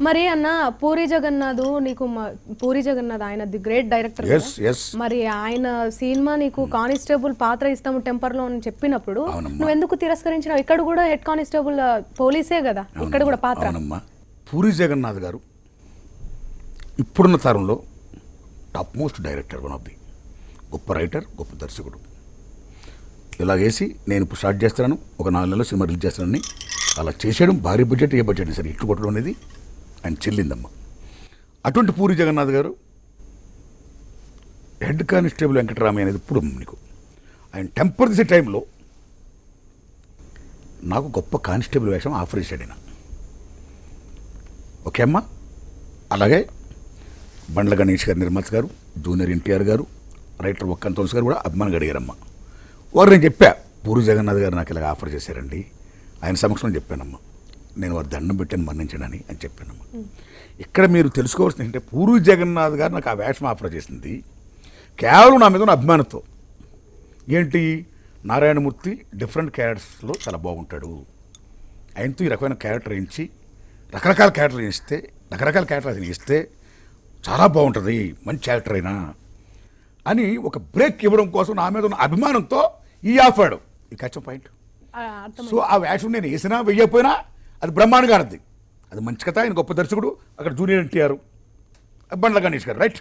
మరి అన్న పూరి జగన్నాథ్ నీకు పూరి జగన్నాథ్ ఆయన ది గ్రేట్ డైరెక్టర్ మరి ఆయన సినిమా నీకు కానిస్టేబుల్ పాత్ర ఇస్తాము టెంపర్ లో అని చెప్పినప్పుడు నువ్వు ఎందుకు తిరస్కరించినావు? ఇక్కడ కూడా హెడ్ కానిస్టేబుల్ పోలీసే కదా, ఇక్కడ కూడా పాత్ర. పూరి జగన్నాథ్ గారు ఇప్పుడున్న తరంలో top most director, one of the గొప్ప రైటర్, గొప్ప దర్శకుడు. ఇలాగేసి నేను ఇప్పుడు స్టార్ట్ చేస్తున్నాను, ఒక 4 నెలలు సినిమా రిలీజ్ చేస్తానని అలా చేసేయడం. భారీ బడ్జెట్, ఏ బడ్జెట్ సరే ఇట్లు కొట్టడం అనేది ఆయన చెల్లిందమ్మ. అటువంటి పూరి జగన్నాథ్ గారు హెడ్ కానిస్టేబుల్ వెంకటరామయ్య అనేది ఇప్పుడు నీకు ఆయన టెంపర్ తీసే టైంలో నాకు గొప్ప కానిస్టేబుల్ వేషం ఆఫర్ చేశాడు ఆయన. ఓకే అమ్మ. అలాగే బండ్ల గణేష్ గారు, నిర్మాత గారు, జూనియర్ ఎన్టీఆర్ గారు, రైటర్ ఒక్కంత తులసి గారు కూడా అభిమానంగా అడిగారమ్మ. వారు నేను చెప్పా, పూరి జగన్నాథ్ గారు నాకు ఇలాగ ఆఫర్ చేశారండి, ఆయన సమక్షంలో చెప్పానమ్మా, నేను వారి దండం పెట్టాను మన్నించడని అని చెప్పానమ్మా. ఇక్కడ మీరు తెలుసుకోవాల్సింది ఏంటంటే పూరి జగన్నాథ్ గారు నాకు ఆ వేషం ఆఫర్ చేసింది కేవలం నా మీద ఉన్న అభిమానంతో. ఏంటి, నారాయణమూర్తి డిఫరెంట్ క్యారెక్టర్స్లో చాలా బాగుంటాడు, ఆయనతో ఈ రకమైన క్యారెక్టర్ ఇచ్చి రకరకాల క్యారెక్టర్ ఇస్తే చాలా బాగుంటుంది, మంచి క్యారెక్టర్ అయినా అని ఒక బ్రేక్ ఇవ్వడం కోసం నా మీద ఉన్న అభిమానంతో ఈ ఆఫాడు. ఈ కచ్చం పాయింట్. సో ఆ వేషం నేను వేసినా వెయ్యకపోయినా అది బ్రహ్మాండంగా ఆడద్ది. అది మంచి కథ, ఆయన గొప్ప దర్శకుడు, అక్కడ జూనియర్ ఎన్టీఆర్, బండ్ల గణేష్ గారు, రైట్.